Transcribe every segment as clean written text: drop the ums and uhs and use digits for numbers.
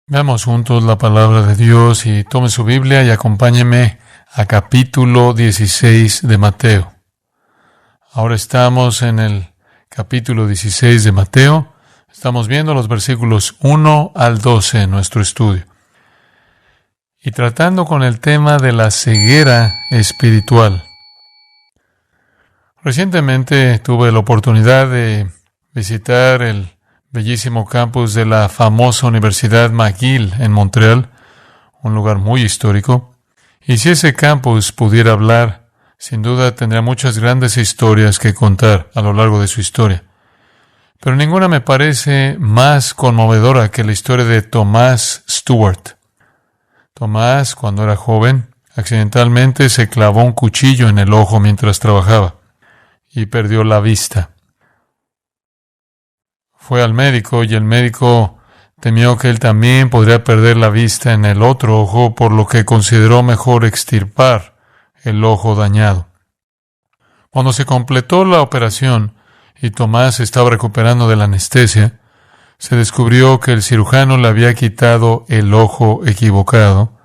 Veamos juntos la palabra de Dios y tome su Biblia y acompáñeme a capítulo 16 de Mateo. Ahora estamos en el capítulo 16 de Mateo. Estamos viendo los versículos 1 al 12 en nuestro estudio. Y tratando con el tema de la ceguera espiritual. Recientemente tuve la oportunidad de visitar el bellísimo campus de la famosa Universidad McGill en Montreal, un lugar muy histórico. Y si ese campus pudiera hablar, sin duda tendría muchas grandes historias que contar a lo largo de su historia. Pero ninguna me parece más conmovedora que la historia de Thomas Stewart. Tomás, cuando era joven, accidentalmente se clavó un cuchillo en el ojo mientras trabajaba y perdió la vista. Fue al médico y el médico temió que él también podría perder la vista en el otro ojo, por lo que consideró mejor extirpar el ojo dañado. Cuando se completó la operación y Tomás estaba recuperando de la anestesia, se descubrió que el cirujano le había quitado el ojo equivocado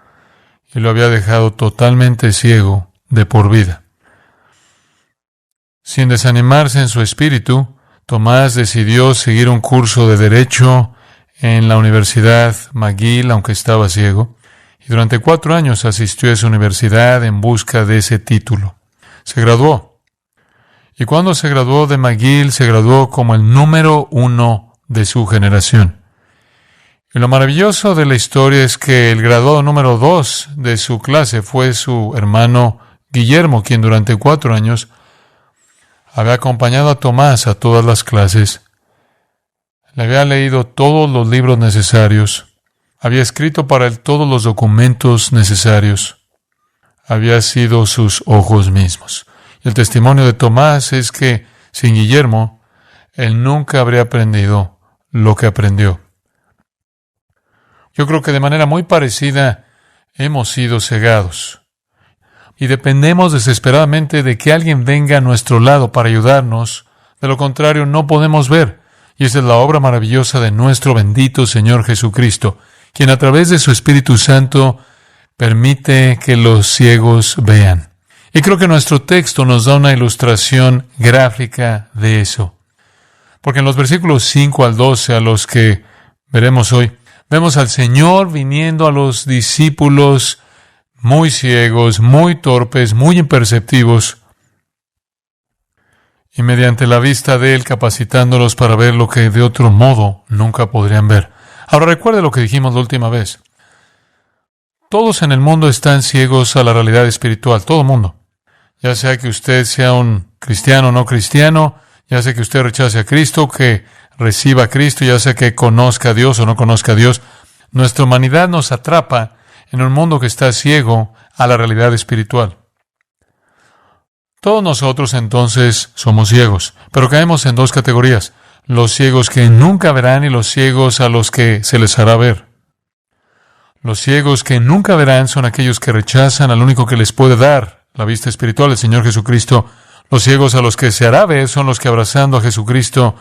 y lo había dejado totalmente ciego de por vida. Sin desanimarse en su espíritu, Tomás decidió seguir un curso de Derecho en la Universidad McGill, aunque estaba ciego, y durante 4 años asistió a esa universidad en busca de ese título. Se graduó. Y cuando se graduó de McGill, se graduó como el número 1 de su generación. Y lo maravilloso de la historia es que el graduado número 2 de su clase fue su hermano Guillermo, quien durante 4 años había acompañado a Tomás a todas las clases, le había leído todos los libros necesarios, había escrito para él todos los documentos necesarios, había sido sus ojos mismos. Y el testimonio de Tomás es que sin Guillermo, él nunca habría aprendido lo que aprendió. Yo creo que de manera muy parecida hemos sido cegados. Y dependemos desesperadamente de que alguien venga a nuestro lado para ayudarnos. De lo contrario, no podemos ver. Y esa es la obra maravillosa de nuestro bendito Señor Jesucristo, quien a través de su Espíritu Santo permite que los ciegos vean. Y creo que nuestro texto nos da una ilustración gráfica de eso. Porque en los versículos 5 al 12, a los que veremos hoy, vemos al Señor viniendo a los discípulos muy ciegos, muy torpes, muy imperceptivos, y mediante la vista de Él capacitándolos para ver lo que de otro modo nunca podrían ver. Ahora recuerde lo que dijimos la última vez. Todos en el mundo están ciegos a la realidad espiritual, todo el mundo. Ya sea que usted sea un cristiano o no cristiano, ya sea que usted rechace a Cristo, que reciba a Cristo, ya sea que conozca a Dios o no conozca a Dios, nuestra humanidad nos atrapa en un mundo que está ciego a la realidad espiritual. Todos nosotros entonces somos ciegos, pero caemos en 2 categorías: los ciegos que nunca verán y los ciegos a los que se les hará ver. Los ciegos que nunca verán son aquellos que rechazan al único que les puede dar la vista espiritual, el Señor Jesucristo. Los ciegos a los que se hará ver son los que, abrazando a Jesucristo,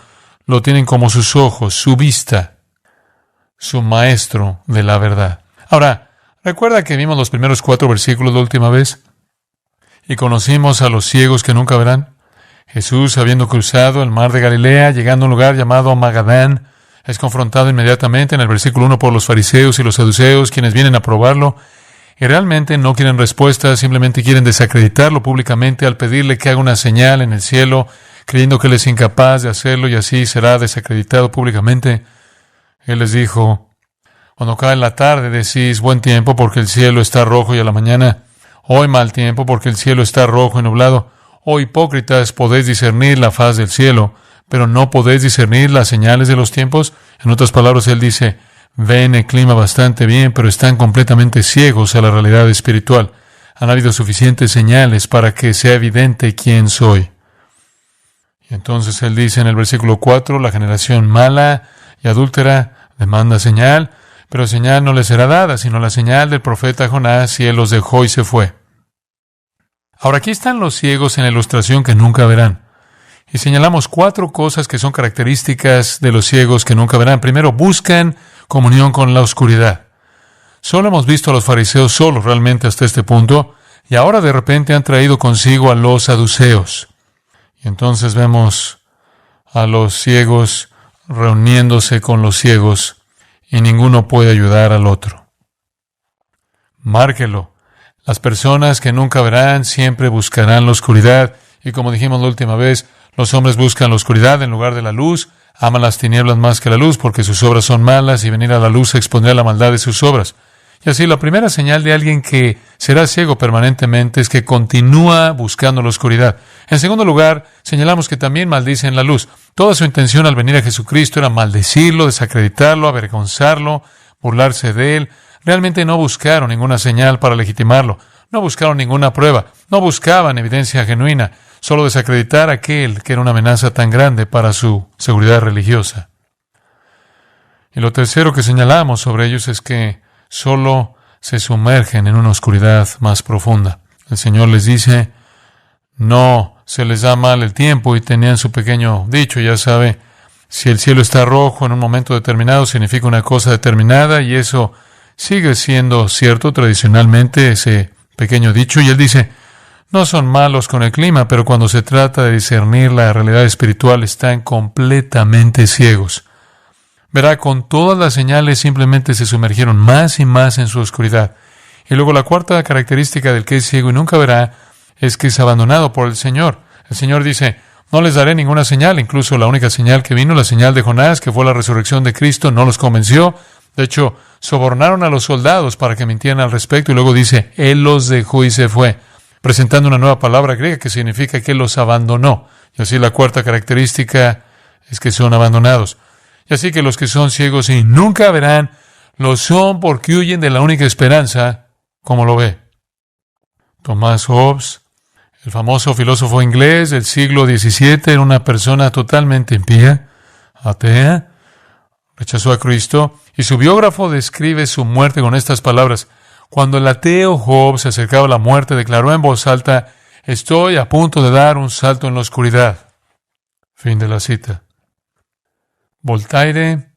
lo tienen como sus ojos, su vista, su maestro de la verdad. Ahora, ¿recuerda que vimos los primeros 4 versículos la última vez? Y conocimos a los ciegos que nunca verán. Jesús, habiendo cruzado el mar de Galilea, llegando a un lugar llamado Magadán, es confrontado inmediatamente en el versículo 1 por los fariseos y los saduceos, quienes vienen a probarlo, y realmente no quieren respuestas, simplemente quieren desacreditarlo públicamente al pedirle que haga una señal en el cielo, creyendo que él es incapaz de hacerlo y así será desacreditado públicamente. Él les dijo: cuando cae la tarde decís buen tiempo porque el cielo está rojo, y a la mañana hoy mal tiempo porque el cielo está rojo y nublado. Oh hipócritas, podéis discernir la faz del cielo, pero no podéis discernir las señales de los tiempos. En otras palabras, él dice: ven el clima bastante bien, pero están completamente ciegos a la realidad espiritual. Han habido suficientes señales para que sea evidente quién soy. Y entonces él dice en el versículo 4, la generación mala y adúltera demanda señal, pero señal no les será dada, sino la señal del profeta Jonás, y él los dejó y se fue. Ahora aquí están los ciegos en la ilustración que nunca verán. Y señalamos 4 cosas que son características de los ciegos que nunca verán. Primero, buscan comunión con la oscuridad. Solo hemos visto a los fariseos solos realmente hasta este punto, y ahora de repente han traído consigo a los saduceos. Y entonces vemos a los ciegos reuniéndose con los ciegos, y ninguno puede ayudar al otro. Márquelo. Las personas que nunca verán siempre buscarán la oscuridad, y como dijimos la última vez, los hombres buscan la oscuridad en lugar de la luz, aman las tinieblas más que la luz porque sus obras son malas, y venir a la luz expondrá la maldad de sus obras. Y así, la primera señal de alguien que será ciego permanentemente es que continúa buscando la oscuridad. En segundo lugar, señalamos que también maldicen la luz. Toda su intención al venir a Jesucristo era maldecirlo, desacreditarlo, avergonzarlo, burlarse de él. Realmente no buscaron ninguna señal para legitimarlo. No buscaron ninguna prueba. No buscaban evidencia genuina. Solo desacreditar a aquel que era una amenaza tan grande para su seguridad religiosa. Y lo tercero que señalamos sobre ellos es que solo se sumergen en una oscuridad más profunda. El Señor les dice, no se les da mal el tiempo, y tenían su pequeño dicho, ya sabe, si el cielo está rojo en un momento determinado, significa una cosa determinada, y eso sigue siendo cierto tradicionalmente, ese pequeño dicho. Y Él dice, no son malos con el clima, pero cuando se trata de discernir la realidad espiritual, están completamente ciegos. Verá, con todas las señales simplemente se sumergieron más y más en su oscuridad. Y luego la cuarta característica del que es ciego y nunca verá es que es abandonado por el Señor. El Señor dice, no les daré ninguna señal, incluso la única señal que vino, la señal de Jonás, que fue la resurrección de Cristo, no los convenció. De hecho, sobornaron a los soldados para que mintieran al respecto, y luego dice, Él los dejó y se fue, presentando una nueva palabra griega que significa que Él los abandonó. Y así la cuarta característica es que son abandonados. Y así que los que son ciegos y nunca verán, lo son porque huyen de la única esperanza, como lo ve Thomas Hobbes, el famoso filósofo inglés del siglo XVII, era una persona totalmente impía, atea, rechazó a Cristo, y su biógrafo describe su muerte con estas palabras. Cuando el ateo Hobbes se acercaba a la muerte, declaró en voz alta, estoy a punto de dar un salto en la oscuridad. Fin de la cita. Voltaire,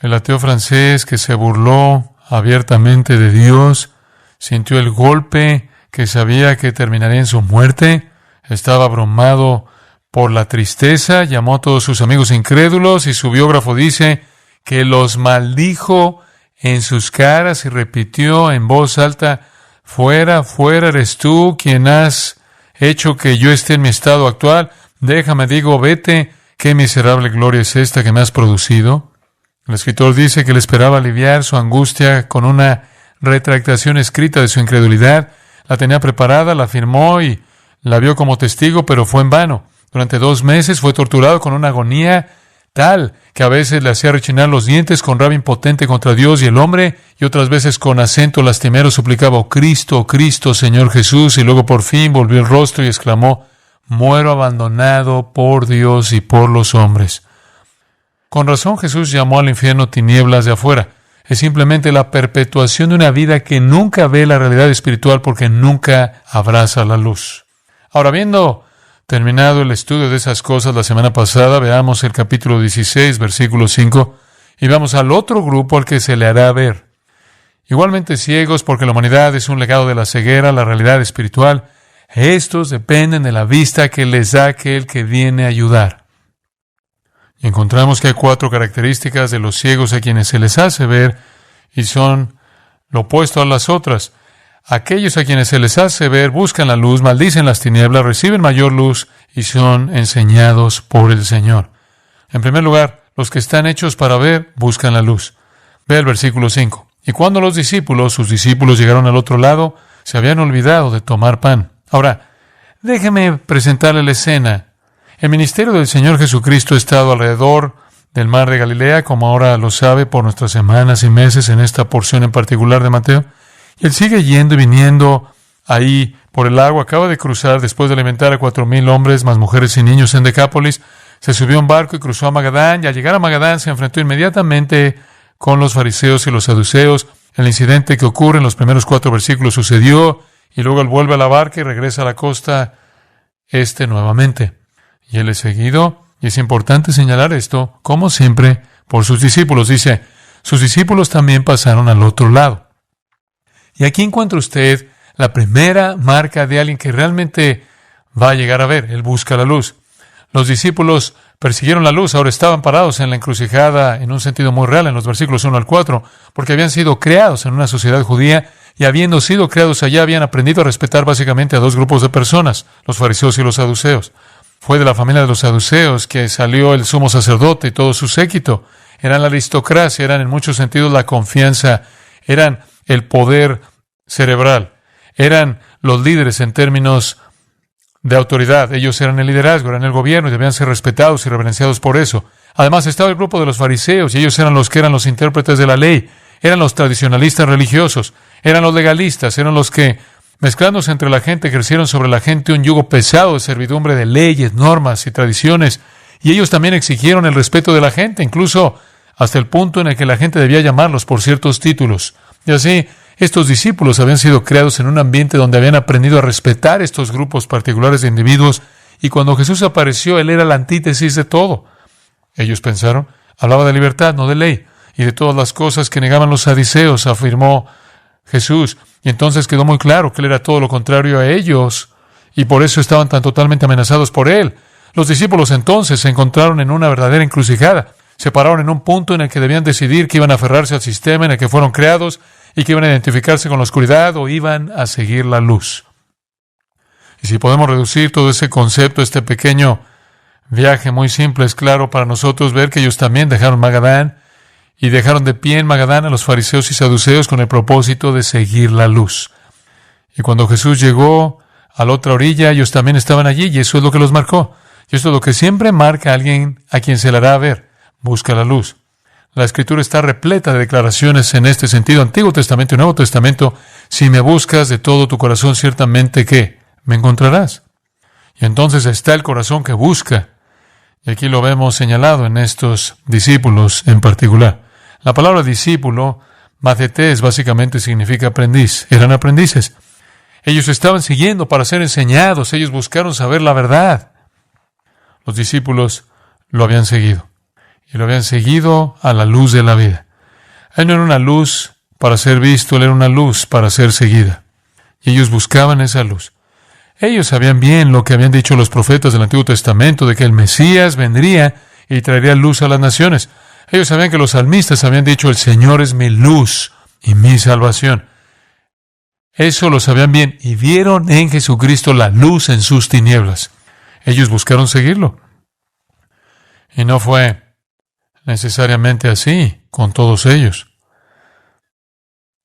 el ateo francés que se burló abiertamente de Dios, sintió el golpe que sabía que terminaría en su muerte, estaba abrumado por la tristeza, llamó a todos sus amigos incrédulos, y su biógrafo dice que los maldijo en sus caras y repitió en voz alta, fuera, fuera eres tú quien has hecho que yo esté en mi estado actual, déjame, digo, vete. ¿Qué miserable gloria es esta que me has producido? El escritor dice que él esperaba aliviar su angustia con una retractación escrita de su incredulidad. La tenía preparada, la firmó y la vio como testigo, pero fue en vano. Durante 2 meses fue torturado con una agonía tal que a veces le hacía rechinar los dientes con rabia impotente contra Dios y el hombre, y otras veces con acento lastimero suplicaba, oh Cristo, Señor Jesús, y luego por fin volvió el rostro y exclamó, muero abandonado por Dios y por los hombres. Con razón Jesús llamó al infierno tinieblas de afuera. Es simplemente la perpetuación de una vida que nunca ve la realidad espiritual porque nunca abraza la luz. Ahora, habiendo terminado el estudio de esas cosas la semana pasada, veamos el capítulo 16, versículo 5, y vamos al otro grupo al que se le hará ver. Igualmente ciegos porque la humanidad es un legado de la ceguera, la realidad espiritual. Estos dependen de la vista que les da aquel que viene a ayudar. Y encontramos que hay 4 características de los ciegos a quienes se les hace ver y son lo opuesto a las otras. Aquellos a quienes se les hace ver buscan la luz, maldicen las tinieblas, reciben mayor luz y son enseñados por el Señor. En primer lugar, los que están hechos para ver buscan la luz. Ve el versículo 5. Y cuando los discípulos, sus discípulos llegaron al otro lado, se habían olvidado de tomar pan. Ahora, déjeme presentarle la escena. El ministerio del Señor Jesucristo ha estado alrededor del mar de Galilea, como ahora lo sabe por nuestras semanas y meses en esta porción en particular de Mateo. Y Él sigue yendo y viniendo ahí por el agua. Acaba de cruzar, después de alimentar a 4,000 hombres, más mujeres y niños en Decápolis, se subió a un barco y cruzó a Magadán. Y al llegar a Magadán se enfrentó inmediatamente con los fariseos y los saduceos. El incidente que ocurre en los primeros 4 versículos sucedió. Y luego él vuelve a la barca y regresa a la costa nuevamente. Y Él es seguido, y es importante señalar esto, como siempre, por sus discípulos. Dice, sus discípulos también pasaron al otro lado. Y aquí encuentra usted la primera marca de alguien que realmente va a llegar a ver. Él busca la luz. Los discípulos persiguieron la luz, ahora estaban parados en la encrucijada en un sentido muy real en los versículos 1 al 4, porque habían sido creados en una sociedad judía y habiendo sido creados allá habían aprendido a respetar básicamente a dos grupos de personas, los fariseos y los saduceos. Fue de la familia de los saduceos que salió el sumo sacerdote y todo su séquito. Eran la aristocracia, eran en muchos sentidos la confianza, eran el poder cerebral, eran los líderes en términos de autoridad. Ellos eran el liderazgo, eran el gobierno y debían ser respetados y reverenciados por eso. Además estaba el grupo de los fariseos y ellos eran los que eran los intérpretes de la ley, eran los tradicionalistas religiosos, eran los legalistas, eran los que, mezclándose entre la gente, ejercieron sobre la gente un yugo pesado de servidumbre de leyes, normas y tradiciones, y ellos también exigieron el respeto de la gente, incluso hasta el punto en el que la gente debía llamarlos por ciertos títulos. Y así, estos discípulos habían sido creados en un ambiente donde habían aprendido a respetar estos grupos particulares de individuos, y cuando Jesús apareció, Él era la antítesis de todo. Ellos pensaron, hablaba de libertad, no de ley, y de todas las cosas que negaban los saduceos, afirmó Jesús. Y entonces quedó muy claro que Él era todo lo contrario a ellos, y por eso estaban tan totalmente amenazados por Él. Los discípulos entonces se encontraron en una verdadera encrucijada. Se pararon en un punto en el que debían decidir que iban a aferrarse al sistema en el que fueron creados y que iban a identificarse con la oscuridad o iban a seguir la luz. Y si podemos reducir todo ese concepto, este pequeño viaje muy simple, es claro para nosotros ver que ellos también dejaron Magadán y dejaron de pie en Magadán a los fariseos y saduceos con el propósito de seguir la luz. Y cuando Jesús llegó a la otra orilla, ellos también estaban allí y eso es lo que los marcó. Y esto es lo que siempre marca a alguien a quien se le hará ver. Busca la luz. La Escritura está repleta de declaraciones en este sentido, Antiguo Testamento y Nuevo Testamento. Si me buscas de todo tu corazón, ciertamente que me encontrarás. Y entonces está el corazón que busca. Y aquí lo vemos señalado en estos discípulos en particular. La palabra discípulo, mathetes, básicamente significa aprendiz. Eran aprendices. Ellos estaban siguiendo para ser enseñados. Ellos buscaron saber la verdad. Los discípulos lo habían seguido. Y lo habían seguido a la luz de la vida. Él no era una luz para ser visto, Él era una luz para ser seguida. Y ellos buscaban esa luz. Ellos sabían bien lo que habían dicho los profetas del Antiguo Testamento, de que el Mesías vendría y traería luz a las naciones. Ellos sabían que los salmistas habían dicho, el Señor es mi luz y mi salvación. Eso lo sabían bien y vieron en Jesucristo la luz en sus tinieblas. Ellos buscaron seguirlo. Y no fue necesariamente así con todos ellos.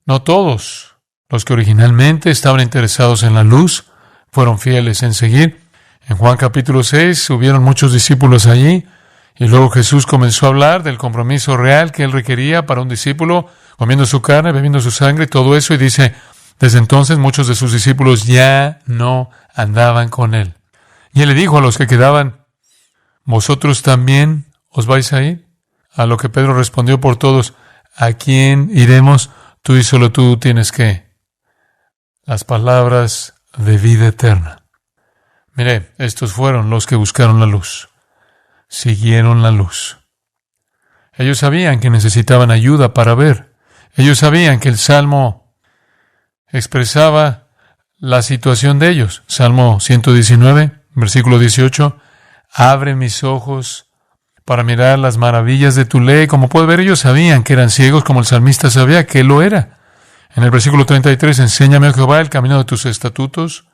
No todos los que originalmente estaban interesados en la luz fueron fieles en seguir. En Juan capítulo 6 hubieron muchos discípulos allí y luego Jesús comenzó a hablar del compromiso real que Él requería para un discípulo, comiendo su carne, bebiendo su sangre, todo eso, y dice, desde entonces muchos de sus discípulos ya no andaban con Él. Y Él le dijo a los que quedaban, ¿vosotros también os vais a ir? A lo que Pedro respondió por todos, ¿a quién iremos? Tú y solo tú tienes que. Las palabras de vida eterna. Mire, estos fueron los que buscaron la luz. Siguieron la luz. Ellos sabían que necesitaban ayuda para ver. Ellos sabían que el Salmo expresaba la situación de ellos. Salmo 119, versículo 18. Abre mis ojos para mirar las maravillas de tu ley. Como puede ver, ellos sabían que eran ciegos, como el salmista sabía que él lo era. En el versículo 33, enséñame, oh Jehová, el camino de tus estatutos.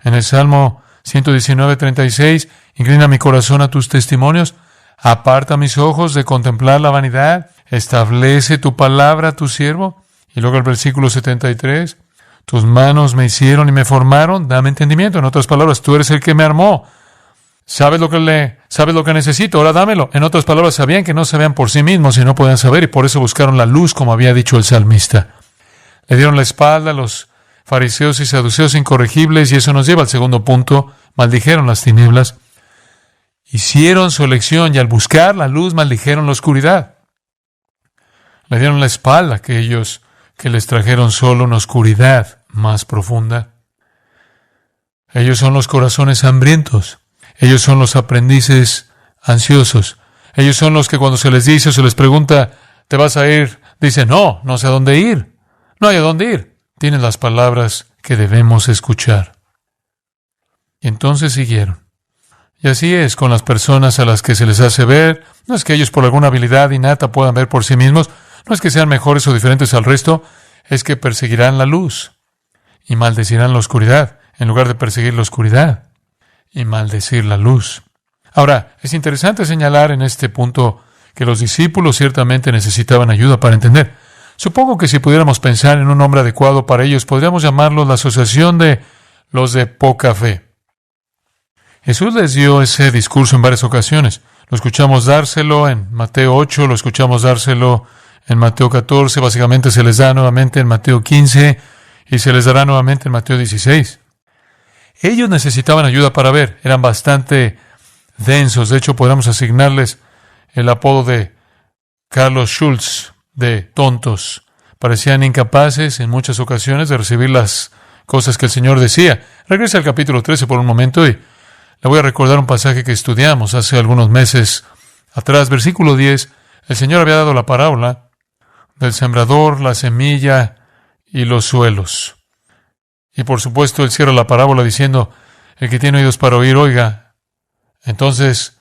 En el Salmo 119, 36, inclina mi corazón a tus testimonios. Aparta mis ojos de contemplar la vanidad. Establece tu palabra a tu siervo. Y luego el versículo 73, tus manos me hicieron y me formaron. Dame entendimiento. En otras palabras, tú eres el que me armó. Sabes lo que necesito, ahora dámelo. En otras palabras, sabían que no sabían por sí mismos y no podían saber, y por eso buscaron la luz, como había dicho el salmista. Le dieron la espalda a los fariseos y saduceos incorregibles, y eso nos lleva al segundo punto. Maldijeron las tinieblas. Hicieron su elección, y al buscar la luz, maldijeron la oscuridad. Le dieron la espalda a aquellos que les trajeron solo una oscuridad más profunda. Ellos son los corazones hambrientos. Ellos son los aprendices ansiosos. Ellos son los que cuando se les dice o se les pregunta, ¿te vas a ir? Dicen, no sé a dónde ir. No hay a dónde ir. Tienen las palabras que debemos escuchar. Y entonces siguieron. Y así es con las personas a las que se les hace ver. No es que ellos por alguna habilidad innata puedan ver por sí mismos. No es que sean mejores o diferentes al resto. Es que perseguirán la luz y maldecirán la oscuridad en lugar de perseguir la oscuridad y maldecir la luz. Ahora, es interesante señalar en este punto que los discípulos ciertamente necesitaban ayuda para entender. Supongo que si pudiéramos pensar en un nombre adecuado para ellos, podríamos llamarlo la asociación de los de poca fe. Jesús les dio ese discurso en varias ocasiones. Lo escuchamos dárselo en Mateo 8, lo escuchamos dárselo en Mateo 14, básicamente se les da nuevamente en Mateo 15 y se les dará nuevamente en Mateo 16. Ellos necesitaban ayuda para ver, eran bastante densos. De hecho, podríamos asignarles el apodo de Carlos Schulz, de tontos. Parecían incapaces en muchas ocasiones de recibir las cosas que el Señor decía. Regrese al capítulo 13 por un momento y le voy a recordar un pasaje que estudiamos hace algunos meses atrás. Versículo 10, el Señor había dado la parábola del sembrador, la semilla y los suelos. Y por supuesto, Él cierra la parábola diciendo, el que tiene oídos para oír, oiga. Entonces,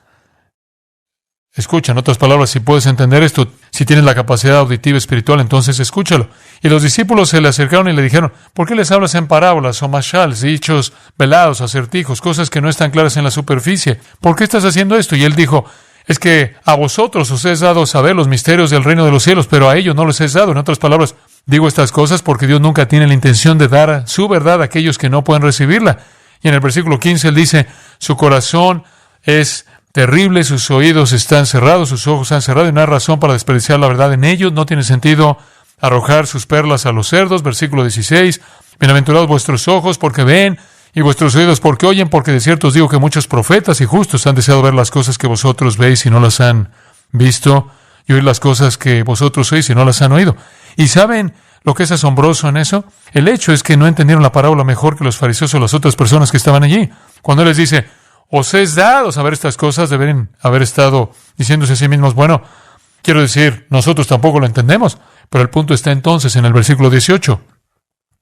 escucha, en otras palabras, si puedes entender esto, si tienes la capacidad auditiva espiritual, entonces escúchalo. Y los discípulos se le acercaron y le dijeron, ¿por qué les hablas en parábolas o mashals, dichos velados, acertijos, cosas que no están claras en la superficie? ¿Por qué estás haciendo esto? Y Él dijo, es que a vosotros os es dado saber los misterios del reino de los cielos, pero a ellos no les es dado. En otras palabras, digo estas cosas porque Dios nunca tiene la intención de dar su verdad a aquellos que no pueden recibirla. Y en el versículo 15 Él dice, su corazón es terrible, sus oídos están cerrados, sus ojos están cerrados y no hay razón para desperdiciar la verdad en ellos. No tiene sentido arrojar sus perlas a los cerdos. Versículo 16, bienaventurados vuestros ojos porque ven y vuestros oídos porque oyen, porque de cierto os digo que muchos profetas y justos han deseado ver las cosas que vosotros veis y no las han visto, y oír las cosas que vosotros oís y no las han oído. ¿Y saben lo que es asombroso en eso? El hecho es que no entendieron la parábola mejor que los fariseos o las otras personas que estaban allí. Cuando Él les dice, os es dado saber estas cosas, deben haber estado diciéndose a sí mismos, bueno, quiero decir, nosotros tampoco lo entendemos, pero el punto está entonces en el versículo 18.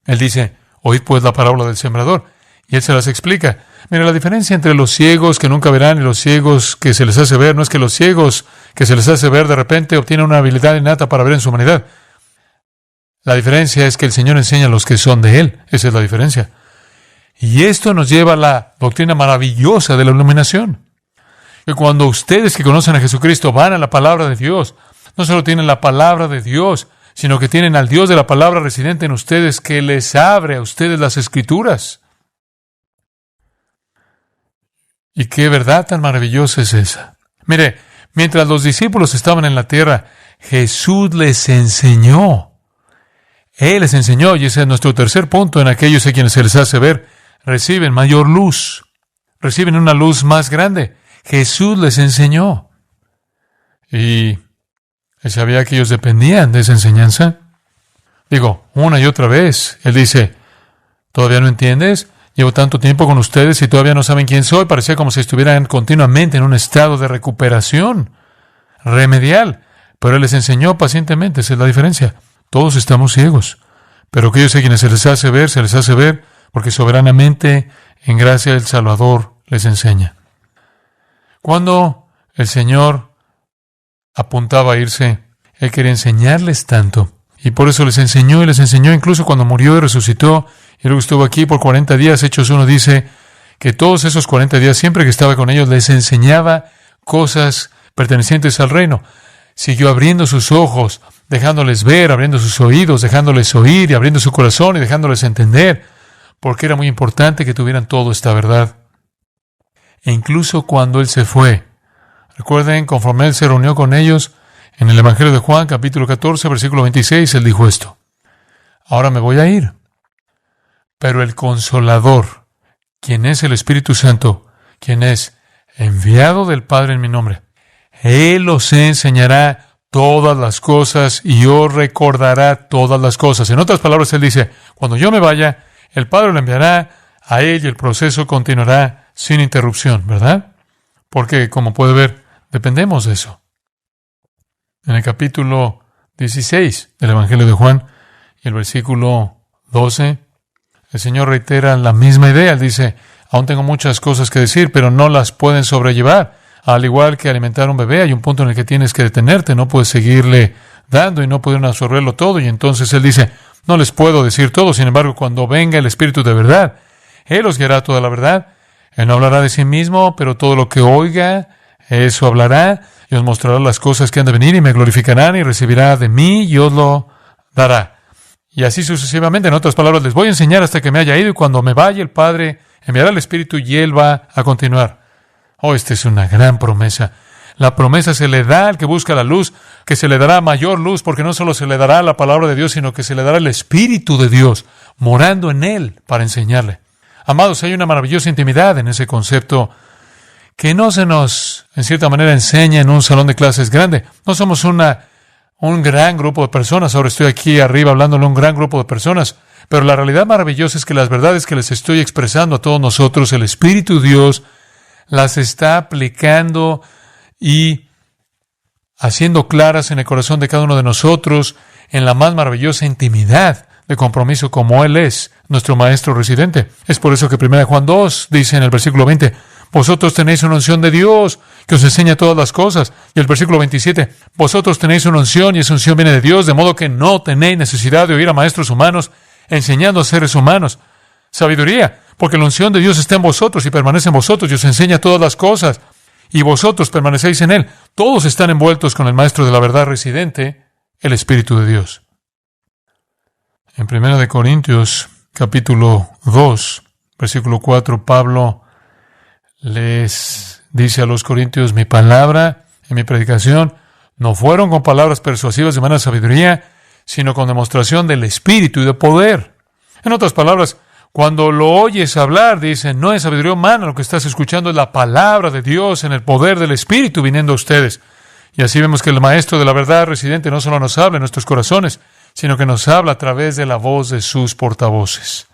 Él dice, oíd pues la parábola del sembrador. Y Él se las explica. Mira, la diferencia entre los ciegos que nunca verán y los ciegos que se les hace ver, no es que los ciegos que se les hace ver de repente obtienen una habilidad innata para ver en su humanidad. La diferencia es que el Señor enseña a los que son de Él. Esa es la diferencia. Y esto nos lleva a la doctrina maravillosa de la iluminación. Que cuando ustedes que conocen a Jesucristo van a la palabra de Dios, no solo tienen la palabra de Dios, sino que tienen al Dios de la palabra residente en ustedes que les abre a ustedes las Escrituras. ¿Y qué verdad tan maravillosa es esa? Mire, mientras los discípulos estaban en la tierra, Jesús les enseñó. Él les enseñó, y ese es nuestro tercer punto, en aquellos a quienes se les hace ver, reciben mayor luz, reciben una luz más grande. Jesús les enseñó. Y Él sabía que ellos dependían de esa enseñanza. Digo, una y otra vez, Él dice, ¿todavía no entiendes? Llevo tanto tiempo con ustedes y todavía no saben quién soy. Parecía como si estuvieran continuamente en un estado de recuperación remedial. Pero Él les enseñó pacientemente. Esa es la diferencia. Todos estamos ciegos. Pero aquellos a quienes se les hace ver porque soberanamente, en gracia del Salvador, les enseña. Cuando el Señor apuntaba a irse, Él quería enseñarles tanto. Y por eso les enseñó incluso cuando murió y resucitó. Y luego estuvo aquí por 40 días. Hechos 1 dice que todos esos 40 días, siempre que estaba con ellos, les enseñaba cosas pertenecientes al reino. Siguió abriendo sus ojos, dejándoles ver, abriendo sus oídos, dejándoles oír, y abriendo su corazón y dejándoles entender, porque era muy importante que tuvieran toda esta verdad. E incluso cuando Él se fue, recuerden, conforme Él se reunió con ellos, en el Evangelio de Juan, capítulo 14, versículo 26, Él dijo esto: ahora me voy a ir, pero el Consolador, quien es el Espíritu Santo, quien es enviado del Padre en mi nombre, Él os enseñará todas las cosas y os recordará todas las cosas. En otras palabras, Él dice, cuando yo me vaya, el Padre lo enviará a Él y el proceso continuará sin interrupción, ¿verdad? Porque, como puede ver, dependemos de eso. En el capítulo 16 del Evangelio de Juan y el versículo 12, el Señor reitera la misma idea. Él dice, aún tengo muchas cosas que decir, pero no las pueden sobrellevar. Al igual que alimentar a un bebé, hay un punto en el que tienes que detenerte, no puedes seguirle dando y no pueden absorberlo todo. Y entonces Él dice, no les puedo decir todo, sin embargo, cuando venga el Espíritu de verdad, Él os guiará toda la verdad. Él no hablará de sí mismo, pero todo lo que oiga, eso hablará, y os mostrará las cosas que han de venir, y me glorificarán, y recibirá de mí, y os lo dará. Y así sucesivamente. En otras palabras, les voy a enseñar hasta que me haya ido, y cuando me vaya, el Padre enviará el Espíritu, y Él va a continuar. Oh, esta es una gran promesa. La promesa se le da al que busca la luz, que se le dará mayor luz, porque no solo se le dará la palabra de Dios, sino que se le dará el Espíritu de Dios, morando en Él para enseñarle. Amados, hay una maravillosa intimidad en ese concepto que no se nos, en cierta manera, enseña en un salón de clases grande. No somos un gran grupo de personas. Ahora estoy aquí arriba hablándole a un gran grupo de personas. Pero la realidad maravillosa es que las verdades que les estoy expresando a todos nosotros, el Espíritu de Dios las está aplicando y haciendo claras en el corazón de cada uno de nosotros en la más maravillosa intimidad de compromiso como Él es, nuestro Maestro residente. Es por eso que 1 Juan 2 dice en el versículo 20, vosotros tenéis una unción de Dios que os enseña todas las cosas. Y el versículo 27, vosotros tenéis una unción y esa unción viene de Dios, de modo que no tenéis necesidad de oír a maestros humanos enseñando a seres humanos. Sabiduría, porque la unción de Dios está en vosotros y permanece en vosotros y os enseña todas las cosas. Y vosotros permanecéis en Él. Todos están envueltos con el Maestro de la verdad residente, el Espíritu de Dios. En 1 Corintios, capítulo 2, versículo 4, Pablo les dice a los corintios, mi palabra y mi predicación no fueron con palabras persuasivas de manera sabiduría, sino con demostración del Espíritu y de poder. En otras palabras, cuando lo oyes hablar, dicen, no es sabiduría humana, lo que estás escuchando es la palabra de Dios en el poder del Espíritu viniendo a ustedes. Y así vemos que el Maestro de la verdad residente no solo nos habla en nuestros corazones, sino que nos habla a través de la voz de sus portavoces.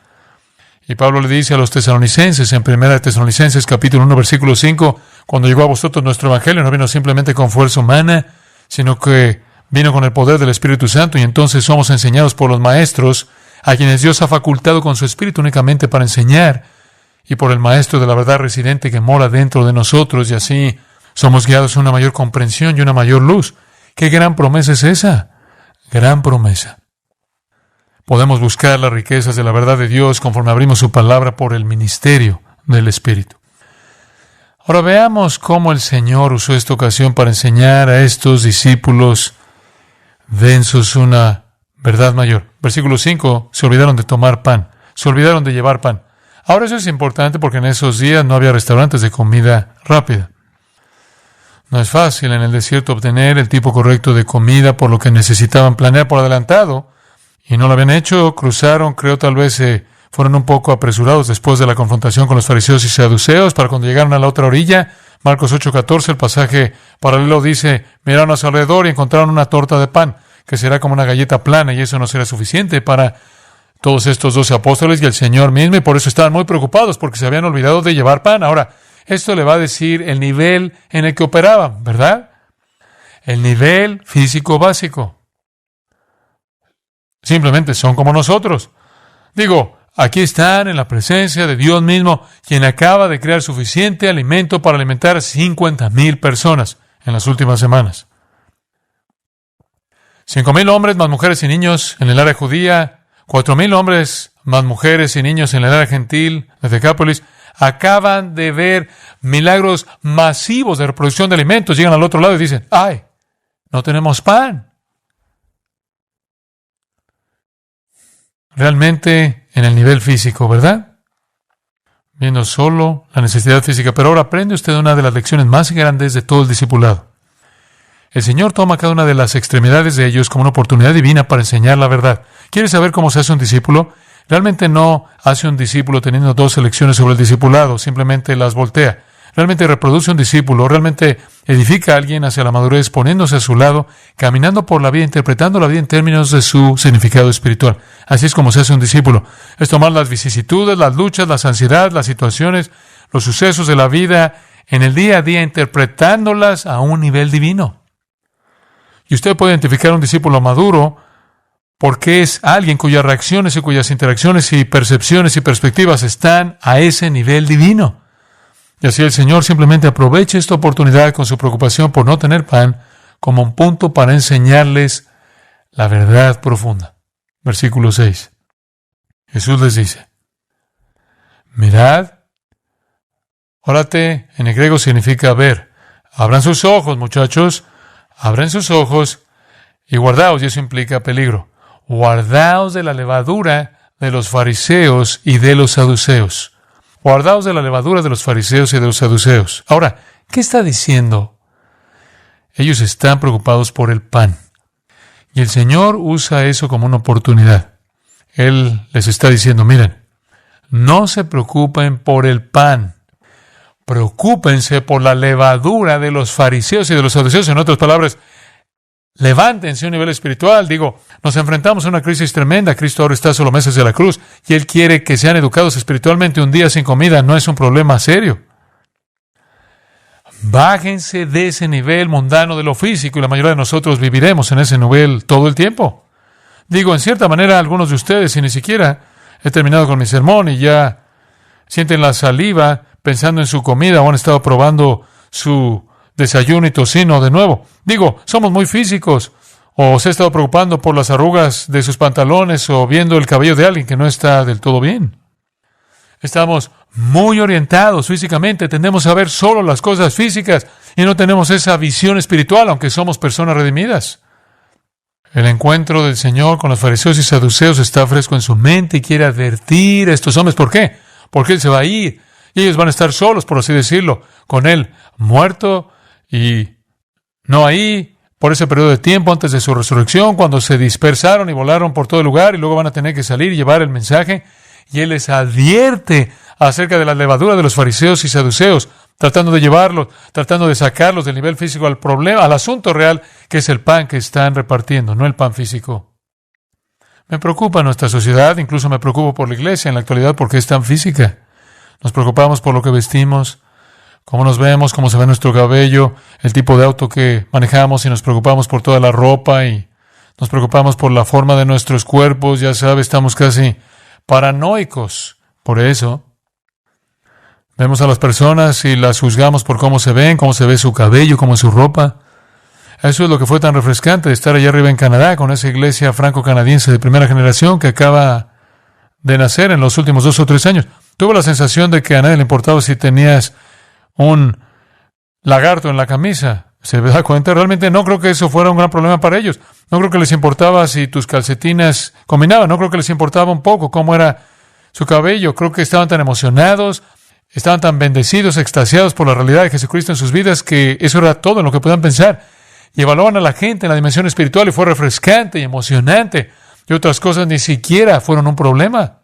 Y Pablo le dice a los tesalonicenses en 1 Tesalonicenses capítulo 1 versículo 5, cuando llegó a vosotros nuestro evangelio no vino simplemente con fuerza humana, sino que vino con el poder del Espíritu Santo, y entonces somos enseñados por los maestros a quienes Dios ha facultado con su Espíritu únicamente para enseñar, y por el Maestro de la verdad residente que mora dentro de nosotros, y así somos guiados a una mayor comprensión y una mayor luz. ¿Qué gran promesa es esa? Gran promesa. Podemos buscar las riquezas de la verdad de Dios conforme abrimos su palabra por el ministerio del Espíritu. Ahora veamos cómo el Señor usó esta ocasión para enseñar a estos discípulos densos una verdad mayor. Versículo 5, se olvidaron de tomar pan, se olvidaron de llevar pan. Ahora eso es importante porque en esos días no había restaurantes de comida rápida. No es fácil en el desierto obtener el tipo correcto de comida, por lo que necesitaban planear por adelantado, y no lo habían hecho. Cruzaron, creo tal vez fueron un poco apresurados después de la confrontación con los fariseos y saduceos, para cuando llegaron a la otra orilla. Marcos 8:14, el pasaje paralelo dice, miraron a su alrededor y encontraron una torta de pan, que será como una galleta plana, y eso no será suficiente para todos estos 12 apóstoles y el Señor mismo, y por eso estaban muy preocupados, porque se habían olvidado de llevar pan. Ahora, esto le va a decir el nivel en el que operaban, ¿verdad? El nivel físico básico. Simplemente son como nosotros. Digo, aquí están en la presencia de Dios mismo, quien acaba de crear suficiente alimento para alimentar a 50,000 personas en las últimas semanas. 5,000 hombres más mujeres y niños en el área judía, 4,000 hombres más mujeres y niños en el área gentil de Decápolis, acaban de ver milagros masivos de reproducción de alimentos. Llegan al otro lado y dicen, ¡ay! No tenemos pan. Realmente en el nivel físico, ¿verdad? Viendo solo la necesidad física. Pero ahora aprende usted una de las lecciones más grandes de todo el discipulado. El Señor toma cada una de las extremidades de ellos como una oportunidad divina para enseñar la verdad. ¿Quieres saber cómo se hace un discípulo? Realmente no hace un discípulo teniendo 2 lecciones sobre el discipulado, simplemente las voltea. Realmente reproduce un discípulo, realmente edifica a alguien hacia la madurez, poniéndose a su lado, caminando por la vida, interpretando la vida en términos de su significado espiritual. Así es como se hace un discípulo. Es tomar las vicisitudes, las luchas, las ansiedades, las situaciones, los sucesos de la vida en el día a día interpretándolas a un nivel divino. Y usted puede identificar a un discípulo maduro porque es alguien cuyas reacciones y cuyas interacciones y percepciones y perspectivas están a ese nivel divino. Y así el Señor simplemente aprovecha esta oportunidad con su preocupación por no tener pan como un punto para enseñarles la verdad profunda. Versículo 6. Jesús les dice, mirad, órate en el griego significa ver. Abran sus ojos, muchachos, abran sus ojos y guardaos, y eso implica peligro. Guardaos de la levadura de los fariseos y de los saduceos. Guardaos de la levadura de los fariseos y de los saduceos. Ahora, ¿qué está diciendo? Ellos están preocupados por el pan. Y el Señor usa eso como una oportunidad. Él les está diciendo, miren, no se preocupen por el pan. Preocúpense por la levadura de los fariseos y de los saduceos. En otras palabras, levántense a un nivel espiritual. Nos enfrentamos a una crisis tremenda. Cristo ahora está a solo meses de la cruz y Él quiere que sean educados espiritualmente. Un día sin comida no es un problema serio. Bájense de ese nivel mundano de lo físico y la mayoría de nosotros viviremos en ese nivel todo el tiempo. En cierta manera, algunos de ustedes, y ni siquiera he terminado con mi sermón y ya sienten la saliva pensando en su comida o han estado probando su desayuno y tocino de nuevo. Somos muy físicos. O se ha estado preocupando por las arrugas de sus pantalones o viendo el cabello de alguien que no está del todo bien. Estamos muy orientados físicamente. Tendemos a ver solo las cosas físicas y no tenemos esa visión espiritual, aunque somos personas redimidas. El encuentro del Señor con los fariseos y saduceos está fresco en su mente y quiere advertir a estos hombres. ¿Por qué? Porque Él se va a ir y ellos van a estar solos, por así decirlo, con Él muerto y no ahí por ese periodo de tiempo antes de su resurrección, cuando se dispersaron y volaron por todo el lugar y luego van a tener que salir y llevar el mensaje. Y Él les advierte acerca de la levadura de los fariseos y saduceos, tratando de llevarlos, tratando de sacarlos del nivel físico al problema, al asunto real, que es el pan que están repartiendo, no el pan físico. Me preocupa nuestra sociedad, incluso me preocupo por la iglesia en la actualidad porque es tan física. Nos preocupamos por lo que vestimos, cómo nos vemos, cómo se ve nuestro cabello, el tipo de auto que manejamos y nos preocupamos por toda la ropa y nos preocupamos por la forma de nuestros cuerpos. Ya sabe, estamos casi paranoicos por eso. Vemos a las personas y las juzgamos por cómo se ven, cómo se ve su cabello, cómo es su ropa. Eso es lo que fue tan refrescante de estar allá arriba en Canadá con esa iglesia franco-canadiense de primera generación que acaba de nacer en los últimos 2 o 3 años. Tuve la sensación de que a nadie le importaba si tenías un lagarto en la camisa. ¿Se da cuenta? Realmente no creo que eso fuera un gran problema para ellos. No creo que les importaba si tus calcetines combinaban. No creo que les importaba un poco cómo era su cabello. Creo que estaban tan emocionados, estaban tan bendecidos, extasiados por la realidad de Jesucristo en sus vidas, que eso era todo en lo que podían pensar. Y evaluaban a la gente en la dimensión espiritual y fue refrescante y emocionante. Y otras cosas ni siquiera fueron un problema.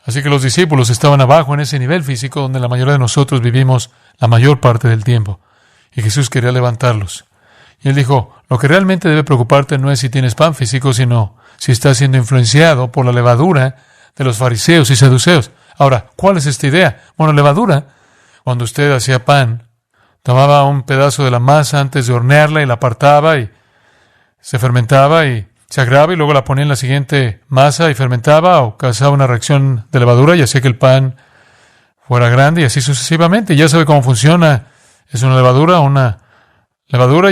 Así que los discípulos estaban abajo en ese nivel físico donde la mayoría de nosotros vivimos la mayor parte del tiempo. Y Jesús quería levantarlos. Y Él dijo, lo que realmente debe preocuparte no es si tienes pan físico, sino si estás siendo influenciado por la levadura de los fariseos y saduceos. Ahora, ¿cuál es esta idea? Bueno, levadura, cuando usted hacía pan, tomaba un pedazo de la masa antes de hornearla y la apartaba y se fermentaba y se agregaba y luego la ponía en la siguiente masa y fermentaba o causaba una reacción de levadura y hacía que el pan fuera grande y así sucesivamente. Ya sabe cómo funciona. Es una levadura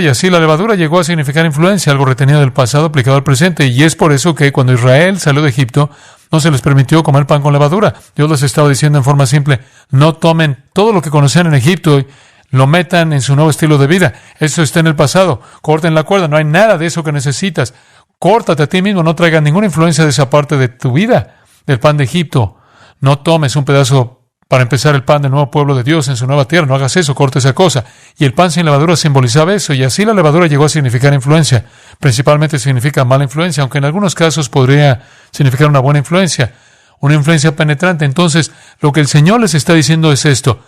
y así la levadura llegó a significar influencia, algo retenido del pasado aplicado al presente. Y es por eso que cuando Israel salió de Egipto no se les permitió comer pan con levadura. Dios les estaba diciendo en forma simple, no tomen todo lo que conocían en Egipto y lo metan en su nuevo estilo de vida. Eso está en el pasado. Corten la cuerda, no hay nada de eso que necesitas. Córtate a ti mismo, no traigas ninguna influencia de esa parte de tu vida, del pan de Egipto. No tomes un pedazo para empezar el pan del nuevo pueblo de Dios en su nueva tierra. No hagas eso, corta esa cosa. Y el pan sin levadura simbolizaba eso, y así la levadura llegó a significar influencia. Principalmente significa mala influencia, aunque en algunos casos podría significar una buena influencia, una influencia penetrante. Entonces, lo que el Señor les está diciendo es esto: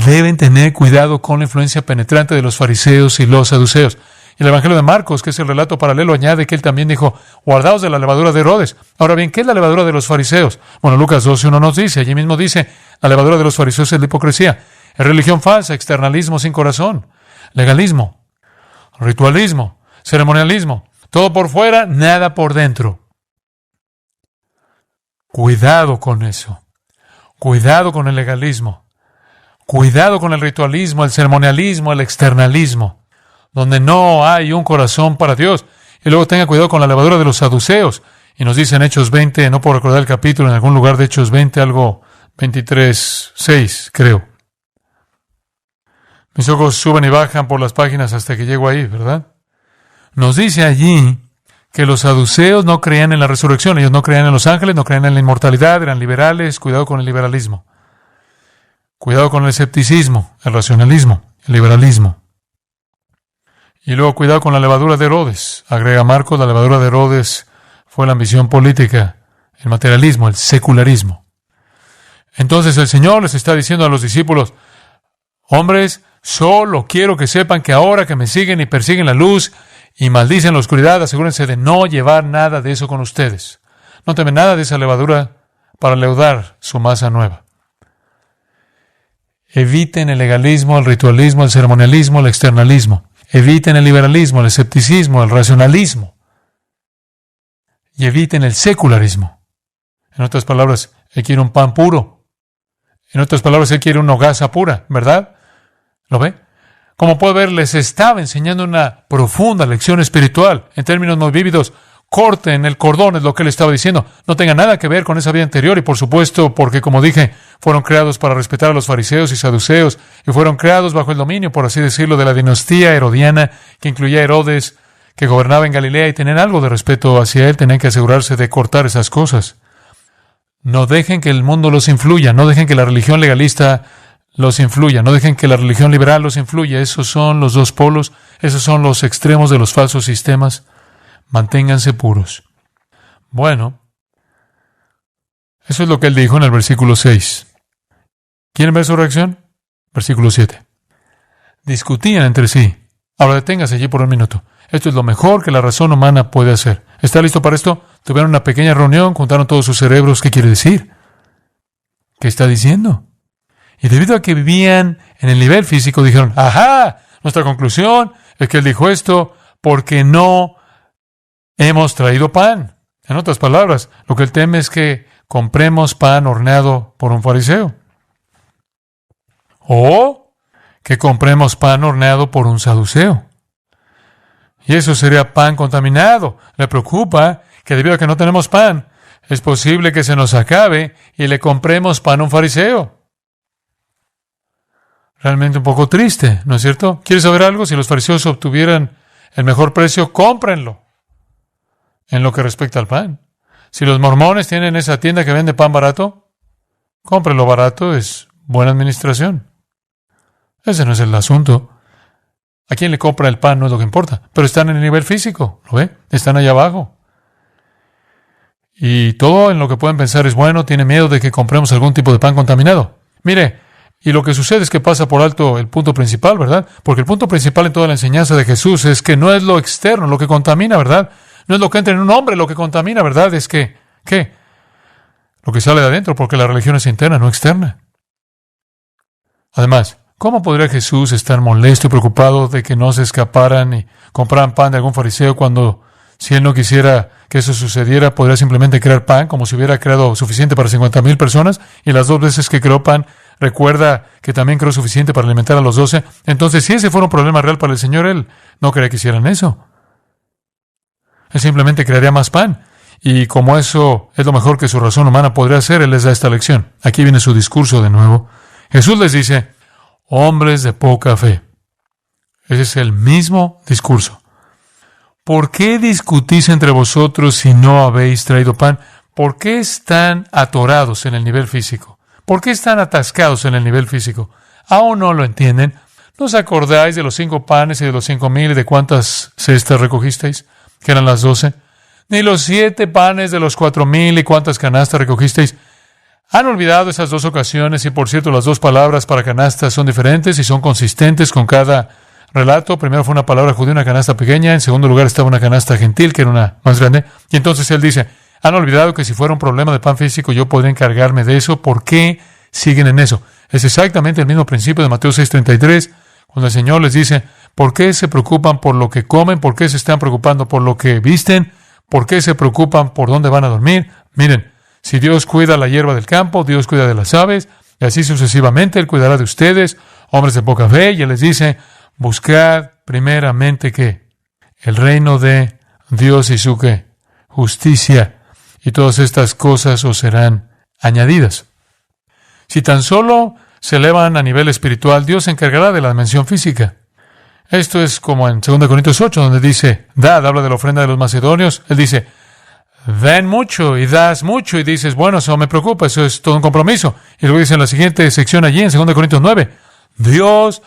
deben tener cuidado con la influencia penetrante de los fariseos y los saduceos. Y el Evangelio de Marcos, que es el relato paralelo, añade que él también dijo, guardaos de la levadura de Herodes. Ahora bien, ¿qué es la levadura de los fariseos? Bueno, Lucas 12:1 nos dice, allí mismo dice, la levadura de los fariseos es la hipocresía. Es religión falsa, externalismo sin corazón, legalismo, ritualismo, ceremonialismo. Todo por fuera, nada por dentro. Cuidado con eso. Cuidado con el legalismo. Cuidado con el ritualismo, el ceremonialismo, el externalismo, donde no hay un corazón para Dios. Y luego tenga cuidado con la levadura de los saduceos. Y nos dice en Hechos 20, no puedo recordar el capítulo, en algún lugar de Hechos 20, algo 23:6, creo. Mis ojos suben y bajan por las páginas hasta que llego ahí, ¿verdad? Nos dice allí que los saduceos no creían en la resurrección. Ellos no creían en los ángeles, no creían en la inmortalidad, eran liberales. Cuidado con el liberalismo. Cuidado con el escepticismo, el racionalismo, el liberalismo. Y luego cuidado con la levadura de Herodes. Agrega Marcos, la levadura de Herodes fue la ambición política, el materialismo, el secularismo. Entonces el Señor les está diciendo a los discípulos, hombres, solo quiero que sepan que ahora que me siguen y persiguen la luz y maldicen la oscuridad, asegúrense de no llevar nada de eso con ustedes. No tomen nada de esa levadura para leudar su masa nueva. Eviten el legalismo, el ritualismo, el ceremonialismo, el externalismo. Eviten el liberalismo, el escepticismo, el racionalismo. Y eviten el secularismo. En otras palabras, Él quiere un pan puro. En otras palabras, Él quiere una hogaza pura, ¿verdad? ¿Lo ve? Como puede ver, les estaba enseñando una profunda lección espiritual. En términos muy vívidos, corten el cordón, es lo que Él estaba diciendo. No tenga nada que ver con esa vida anterior. Y por supuesto, porque como dije, fueron creados para respetar a los fariseos y saduceos. Y fueron creados bajo el dominio, por así decirlo, de la dinastía herodiana, que incluía a Herodes, que gobernaba en Galilea, y tenían algo de respeto hacia él. Tenían que asegurarse de cortar esas cosas. No dejen que el mundo los influya. No dejen que la religión legalista los influya. No dejen que la religión liberal los influya. Esos son los dos polos. Esos son los extremos de los falsos sistemas. Manténganse puros. Bueno, eso es lo que él dijo en el versículo 6. ¿Quieren ver su reacción? Versículo 7. Discutían entre sí. Ahora deténgase allí por un minuto. Esto es lo mejor que la razón humana puede hacer. ¿Está listo para esto? Tuvieron una pequeña reunión, juntaron todos sus cerebros. ¿Qué quiere decir? ¿Qué está diciendo? Y debido a que vivían en el nivel físico, dijeron, ¡ajá! Nuestra conclusión es que él dijo esto porque no hemos traído pan. En otras palabras, lo que él teme es que compremos pan horneado por un fariseo. O que compremos pan horneado por un saduceo. Y eso sería pan contaminado. Le preocupa que debido a que no tenemos pan, es posible que se nos acabe y le compremos pan a un fariseo. Realmente un poco triste, ¿no es cierto? ¿Quieres saber algo? Si los fariseos obtuvieran el mejor precio, cómprenlo. En lo que respecta al pan. Si los mormones tienen esa tienda que vende pan barato, cómprenlo barato, es buena administración. Ese no es el asunto. A quien le compra el pan no es lo que importa, pero están en el nivel físico, ¿lo ve? Están allá abajo. Y todo en lo que pueden pensar es bueno, tiene miedo de que compremos algún tipo de pan contaminado. Mire, y lo que sucede es que pasa por alto el punto principal, ¿verdad? Porque el punto principal en toda la enseñanza de Jesús es que no es lo externo lo que contamina, ¿verdad? No es lo que entra en un hombre lo que contamina, ¿verdad? Es que, ¿qué? Lo que sale de adentro, porque la religión es interna, no externa. Además, ¿cómo podría Jesús estar molesto y preocupado de que no se escaparan y compraran pan de algún fariseo cuando, si él no quisiera que eso sucediera, podría simplemente crear pan como si hubiera creado suficiente para 50,000 personas? Y las 2 veces que creó pan, recuerda que también creó suficiente para alimentar a los 12. Entonces, si ese fuera un problema real para el Señor, él no quería que hicieran eso. Él simplemente crearía más pan. Y como eso es lo mejor que su razón humana podría hacer, él les da esta lección. Aquí viene su discurso de nuevo. Jesús les dice, hombres de poca fe. Ese es el mismo discurso. ¿Por qué discutís entre vosotros si no habéis traído pan? ¿Por qué están atorados en el nivel físico? ¿Por qué están atascados en el nivel físico? ¿Aún no lo entienden? ¿No os acordáis de los 5 panes y de los 5,000 y de cuántas cestas recogisteis? Que eran las 12. Ni los 7 panes de los 4,000 y cuántas canastas recogisteis. ¿Han olvidado esas 2 ocasiones? Y por cierto, las 2 palabras para canastas son diferentes y son consistentes con cada relato. Primero fue una palabra judía, una canasta pequeña. En segundo lugar estaba una canasta gentil, que era una más grande. Y entonces él dice, ¿han olvidado que si fuera un problema de pan físico yo podría encargarme de eso? ¿Por qué siguen en eso? Es exactamente el mismo principio de Mateo 6:33, cuando el Señor les dice, ¿por qué se preocupan por lo que comen? ¿Por qué se están preocupando por lo que visten? ¿Por qué se preocupan por dónde van a dormir? Miren, si Dios cuida la hierba del campo, Dios cuida de las aves, y así sucesivamente, Él cuidará de ustedes, hombres de poca fe, y Él les dice, buscad primeramente, ¿qué? El reino de Dios y su, ¿qué? Justicia, y todas estas cosas os serán añadidas. Si tan solo se elevan a nivel espiritual, Dios se encargará de la dimensión física. Esto es como en 2 Corintios 8, donde dice, dad, habla de la ofrenda de los macedonios. Él dice, den mucho y das mucho, y dices, bueno, eso me preocupa, eso es todo un compromiso. Y luego dice en la siguiente sección allí, en 2 Corintios 9, Dios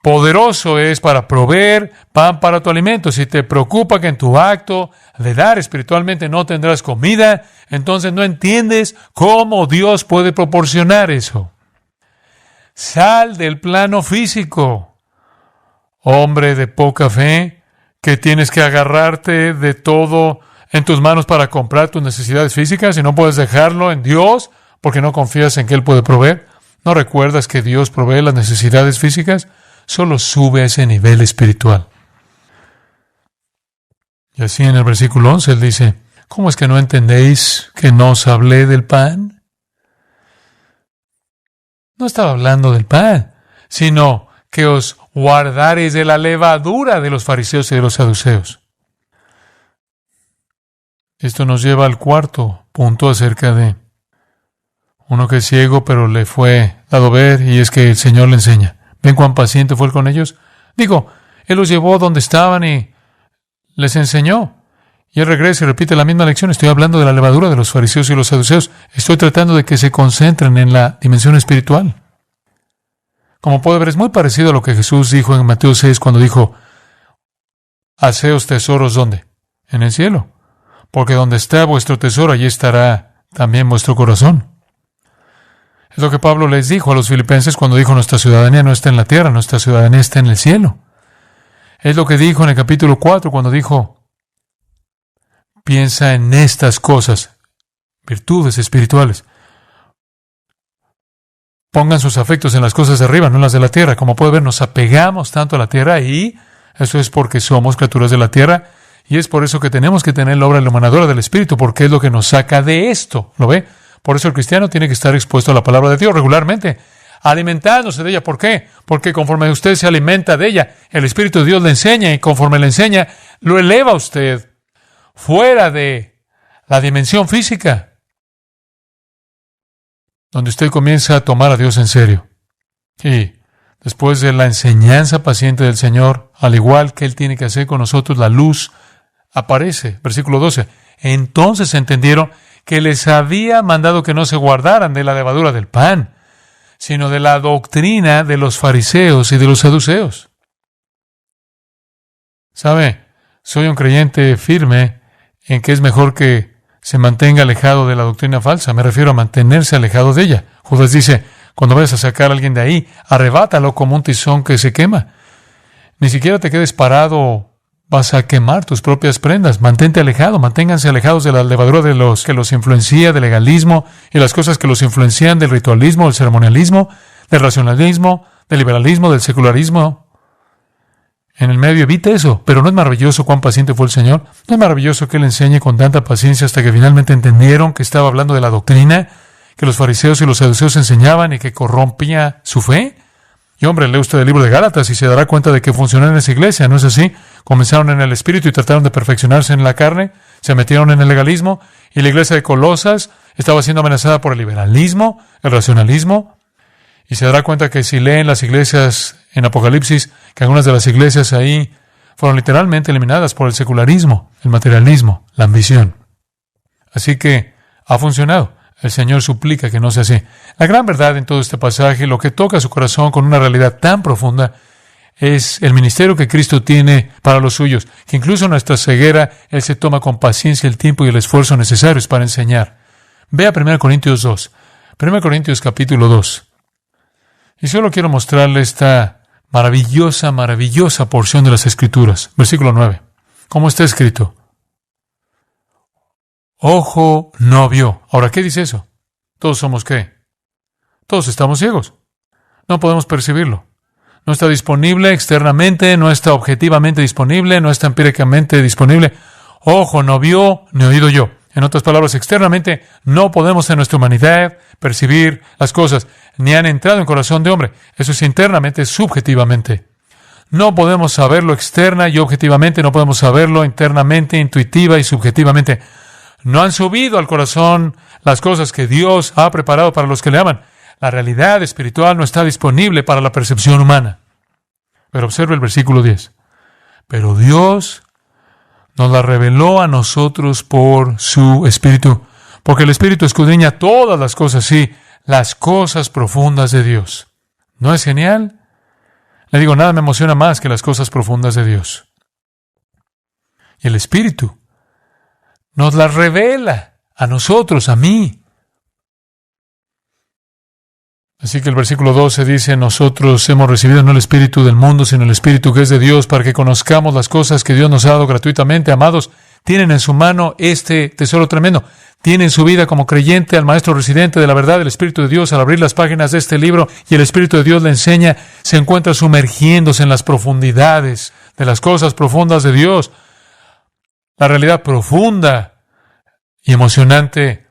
poderoso es para proveer pan para tu alimento. Si te preocupa que en tu acto de dar espiritualmente no tendrás comida, entonces no entiendes cómo Dios puede proporcionar eso. Sal del plano físico. Hombre de poca fe, que tienes que agarrarte de todo en tus manos para comprar tus necesidades físicas y no puedes dejarlo en Dios porque no confías en que Él puede proveer. ¿No recuerdas que Dios provee las necesidades físicas? Solo sube a ese nivel espiritual. Y así en el versículo 11 Él dice, ¿cómo es que no entendéis que no os hablé del pan? No estaba hablando del pan, sino que os guardareis de la levadura de los fariseos y de los saduceos. Esto nos lleva al cuarto punto acerca de uno que es ciego, pero le fue dado ver, y es que el Señor le enseña. ¿Ven cuán paciente fue Él con ellos? Digo, Él los llevó donde estaban y les enseñó. Y Él regresa y repite la misma lección. Estoy hablando de la levadura de los fariseos y los saduceos. Estoy tratando de que se concentren en la dimensión espiritual. Como puede ver, es muy parecido a lo que Jesús dijo en Mateo 6 cuando dijo, haceos tesoros, ¿dónde? En el cielo. Porque donde está vuestro tesoro, allí estará también vuestro corazón. Es lo que Pablo les dijo a los filipenses cuando dijo, nuestra ciudadanía no está en la tierra, nuestra ciudadanía está en el cielo. Es lo que dijo en el capítulo 4 cuando dijo, piensa en estas cosas, virtudes espirituales. Pongan sus afectos en las cosas de arriba, no en las de la tierra. Como puede ver, nos apegamos tanto a la tierra y eso es porque somos criaturas de la tierra y es por eso que tenemos que tener la obra iluminadora del Espíritu, porque es lo que nos saca de esto. ¿Lo ve? Por eso el cristiano tiene que estar expuesto a la palabra de Dios regularmente, alimentándose de ella. ¿Por qué? Porque conforme usted se alimenta de ella, el Espíritu de Dios le enseña y conforme le enseña, lo eleva a usted fuera de la dimensión física, donde usted comienza a tomar a Dios en serio. Y después de la enseñanza paciente del Señor, al igual que Él tiene que hacer con nosotros, la luz aparece. Versículo 12. Entonces entendieron que les había mandado que no se guardaran de la levadura del pan, sino de la doctrina de los fariseos y de los saduceos. ¿Sabe? Soy un creyente firme en que es mejor que se mantenga alejado de la doctrina falsa. Me refiero a mantenerse alejado de ella. Judas dice, cuando vayas a sacar a alguien de ahí, arrebátalo como un tizón que se quema. Ni siquiera te quedes parado, vas a quemar tus propias prendas. Mantente alejado, manténganse alejados de la levadura de los que los influencia, del legalismo y las cosas que los influencian, del ritualismo, del ceremonialismo, del racionalismo, del liberalismo, del secularismo. En el medio, evite eso. Pero ¿no es maravilloso cuán paciente fue el Señor? ¿No es maravilloso que Él enseñe con tanta paciencia hasta que finalmente entendieron que estaba hablando de la doctrina que los fariseos y los saduceos enseñaban y que corrompía su fe? Y hombre, lee usted el libro de Gálatas y se dará cuenta de que funcionó en esa iglesia, ¿no es así? Comenzaron en el espíritu y trataron de perfeccionarse en la carne, se metieron en el legalismo, y la iglesia de Colosas estaba siendo amenazada por el liberalismo, el racionalismo, y se dará cuenta que si leen las iglesias en Apocalipsis, que algunas de las iglesias ahí fueron literalmente eliminadas por el secularismo, el materialismo, la ambición. Así que ha funcionado. El Señor suplica que no sea así. La gran verdad en todo este pasaje, lo que toca su corazón con una realidad tan profunda, es el ministerio que Cristo tiene para los suyos, que incluso en nuestra ceguera, Él se toma con paciencia el tiempo y el esfuerzo necesarios para enseñar. Vea 1 Corintios 2. 1 Corintios capítulo 2. Y solo quiero mostrarle esta maravillosa, maravillosa porción de las Escrituras. Versículo 9. ¿Cómo está escrito? Ojo no vio. Ahora, ¿qué dice eso? Todos somos ¿qué? Todos estamos ciegos. No podemos percibirlo. No está disponible externamente, no está objetivamente disponible, no está empíricamente disponible. Ojo no vio, ni oído yo. En otras palabras, externamente no podemos en nuestra humanidad percibir las cosas, ni han entrado en el corazón de hombre. Eso es internamente, subjetivamente. No podemos saberlo externa y objetivamente, no podemos saberlo internamente, intuitiva y subjetivamente. No han subido al corazón las cosas que Dios ha preparado para los que le aman. La realidad espiritual no está disponible para la percepción humana. Pero observe el versículo 10. Pero Dios nos la reveló a nosotros por su Espíritu, porque el Espíritu escudriña todas las cosas, sí, las cosas profundas de Dios. ¿No es genial? Le digo, nada me emociona más que las cosas profundas de Dios. Y el Espíritu nos las revela a nosotros, a mí. Así que el versículo 12 dice, nosotros hemos recibido no el espíritu del mundo, sino el Espíritu que es de Dios, para que conozcamos las cosas que Dios nos ha dado gratuitamente. Amados, tienen en su mano este tesoro tremendo. Tienen su vida como creyente al Maestro residente de la verdad, el Espíritu de Dios, al abrir las páginas de este libro, y el Espíritu de Dios le enseña, se encuentra sumergiéndose en las profundidades de las cosas profundas de Dios. La realidad profunda y emocionante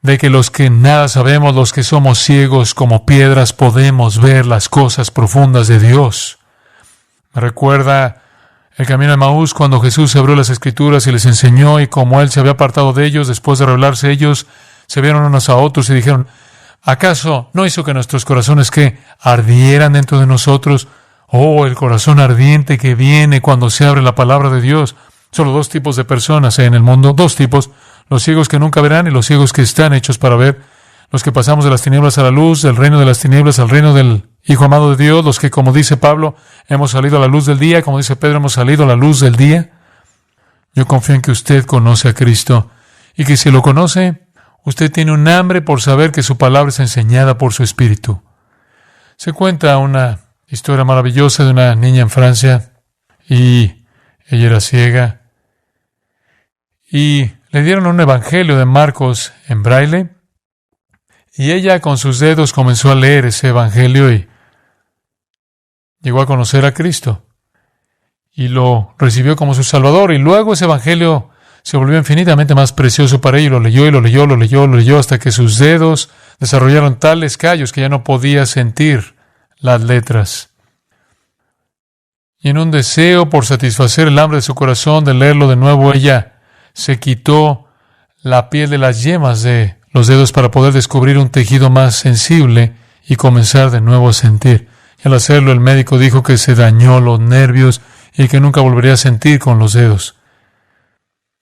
de que los que nada sabemos, los que somos ciegos como piedras, podemos ver las cosas profundas de Dios. Me recuerda el camino de Maús, cuando Jesús abrió las Escrituras y les enseñó, y como Él se había apartado de ellos, después de revelarse ellos, se vieron unos a otros y dijeron, ¿acaso no hizo que nuestros corazones que ardieran dentro de nosotros? Oh, el corazón ardiente que viene cuando se abre la palabra de Dios. Solo dos tipos de personas hay en el mundo, dos tipos. Los ciegos que nunca verán y los ciegos que están hechos para ver. Los que pasamos de las tinieblas a la luz, del reino de las tinieblas al reino del Hijo amado de Dios. Los que, como dice Pablo, hemos salido a la luz del día. Como dice Pedro, hemos salido a la luz del día. Yo confío en que usted conoce a Cristo y que si lo conoce, usted tiene un hambre por saber que su palabra es enseñada por su Espíritu. Se cuenta una historia maravillosa de una niña en Francia y ella era ciega y le dieron un evangelio de Marcos en braille y ella con sus dedos comenzó a leer ese evangelio y llegó a conocer a Cristo y lo recibió como su Salvador, y luego ese evangelio se volvió infinitamente más precioso para ella, y lo leyó hasta que sus dedos desarrollaron tales callos que ya no podía sentir las letras. Y en un deseo por satisfacer el hambre de su corazón de leerlo de nuevo, ella se quitó la piel de las yemas de los dedos para poder descubrir un tejido más sensible y comenzar de nuevo a sentir. Y al hacerlo, el médico dijo que se dañó los nervios y que nunca volvería a sentir con los dedos.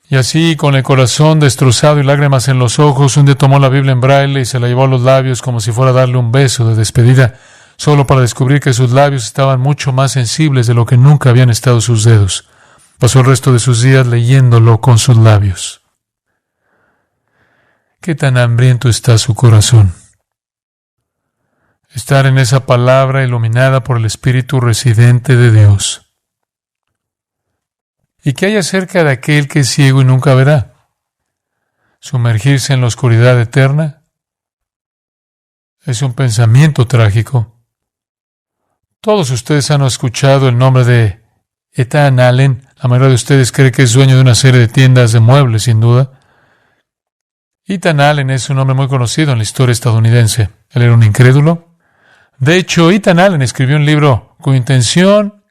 Y así, con el corazón destrozado y lágrimas en los ojos, un día tomó la Biblia en braille y se la llevó a los labios como si fuera a darle un beso de despedida, solo para descubrir que sus labios estaban mucho más sensibles de lo que nunca habían estado sus dedos. Pasó el resto de sus días leyéndolo con sus labios. ¿Qué tan hambriento está su corazón? Estar en esa palabra iluminada por el Espíritu residente de Dios. ¿Y qué hay acerca de aquel que es ciego y nunca verá? ¿Sumergirse en la oscuridad eterna? Es un pensamiento trágico. Todos ustedes han escuchado el nombre de Ethan Allen. La mayoría de ustedes cree que es dueño de una serie de tiendas de muebles, sin duda. Ethan Allen es un hombre muy conocido en la historia estadounidense. Él era un incrédulo. De hecho, Ethan Allen escribió un libro cuya intención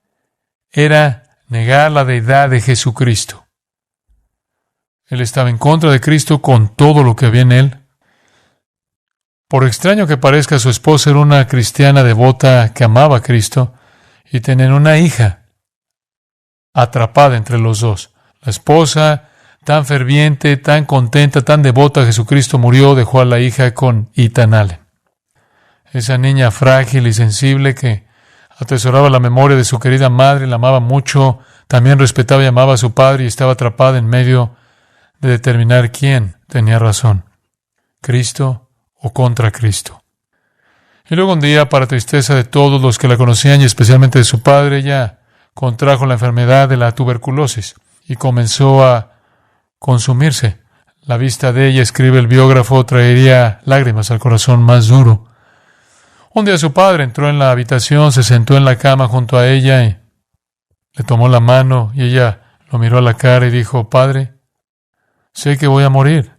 era negar la deidad de Jesucristo. Él estaba en contra de Cristo con todo lo que había en él. Por extraño que parezca, su esposa era una cristiana devota que amaba a Cristo y tenían una hija atrapada entre los dos. La esposa, tan ferviente, tan contenta, tan devota a Jesucristo, murió, dejó a la hija con Ethan Allen. Esa niña frágil y sensible que atesoraba la memoria de su querida madre, la amaba mucho, también respetaba y amaba a su padre y estaba atrapada en medio de determinar quién tenía razón, Cristo o contra Cristo. Y luego un día, para tristeza de todos los que la conocían y especialmente de su padre, ella contrajo la enfermedad de la tuberculosis y comenzó a consumirse. La vista de ella, escribe el biógrafo, traería lágrimas al corazón más duro Un día su padre entró en la habitación, se sentó en la cama junto a ella y le tomó la mano y ella lo miró a la cara y dijo, Padre, sé que voy a morir.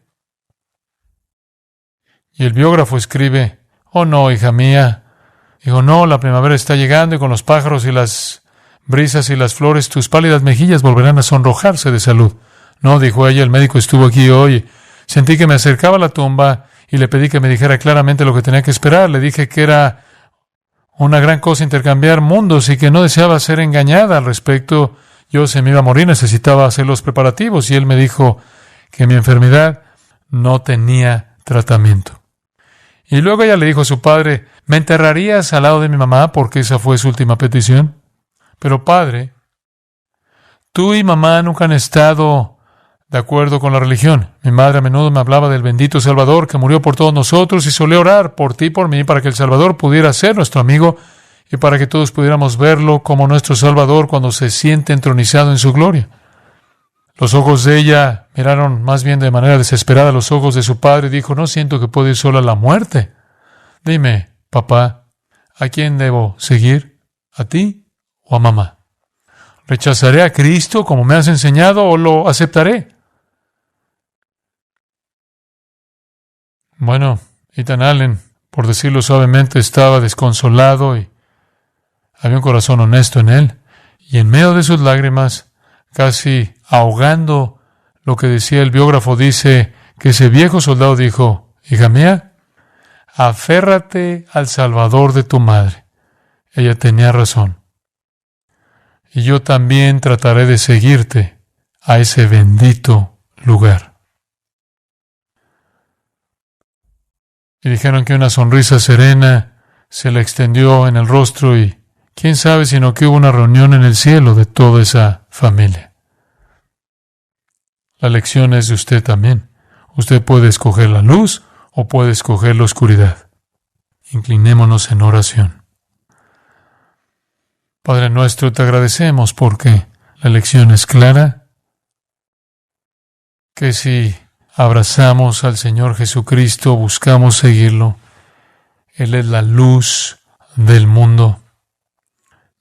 Y el biógrafo escribe, oh no, hija mía. Dijo, no, la primavera está llegando y con los pájaros y las brisas y las flores tus pálidas mejillas volverán a sonrojarse de salud. No, dijo ella, el médico estuvo aquí hoy. Sentí que me acercaba a la tumba y le pedí que me dijera claramente lo que tenía que esperar. Le dije que era una gran cosa intercambiar mundos y que no deseaba ser engañada al respecto. Yo se me iba a morir, necesitaba hacer los preparativos y él me dijo que mi enfermedad no tenía tratamiento. Y luego ella le dijo a su padre, ¿me enterrarías al lado de mi mamá? Porque esa fue su última petición. Pero padre, tú y mamá nunca han estado de acuerdo con la religión. Mi madre a menudo me hablaba del bendito Salvador que murió por todos nosotros y solía orar por ti y por mí para que el Salvador pudiera ser nuestro amigo y para que todos pudiéramos verlo como nuestro Salvador cuando se siente entronizado en su gloria. Los ojos de ella miraron más bien de manera desesperada a los ojos de su padre y dijo, no siento que puedo ir sola a la muerte. Dime, papá, ¿a quién debo seguir? ¿A ti o a mamá? ¿Rechazaré a Cristo como me has enseñado o lo aceptaré? Bueno, Ethan Allen, por decirlo suavemente, estaba desconsolado y había un corazón honesto en él. Y en medio de sus lágrimas, casi ahogando lo que decía el biógrafo, dice que ese viejo soldado dijo, hija mía, aférrate al Salvador de tu madre. Ella tenía razón. Y yo también trataré de seguirte a ese bendito lugar. Y dijeron que una sonrisa serena se le extendió en el rostro y quién sabe sino que hubo una reunión en el cielo de toda esa familia. La lección es de usted también. Usted puede escoger la luz o puede escoger la oscuridad. Inclinémonos en oración. Padre nuestro, te agradecemos porque la lección es clara, que si abrazamos al Señor Jesucristo, buscamos seguirlo, Él es la luz del mundo.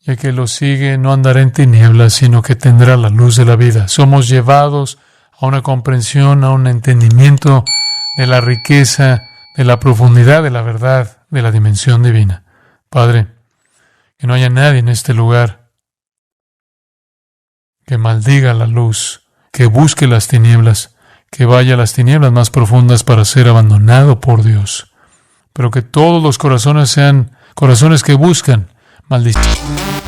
Y el que lo sigue no andará en tinieblas, sino que tendrá la luz de la vida. Somos llevados a una comprensión, a un entendimiento de la riqueza, de la profundidad de la verdad, de la dimensión divina. Padre, que no haya nadie en este lugar que maldiga la luz, que busque las tinieblas, que vaya a las tinieblas más profundas para ser abandonado por Dios. Pero que todos los corazones sean corazones que buscan maldición.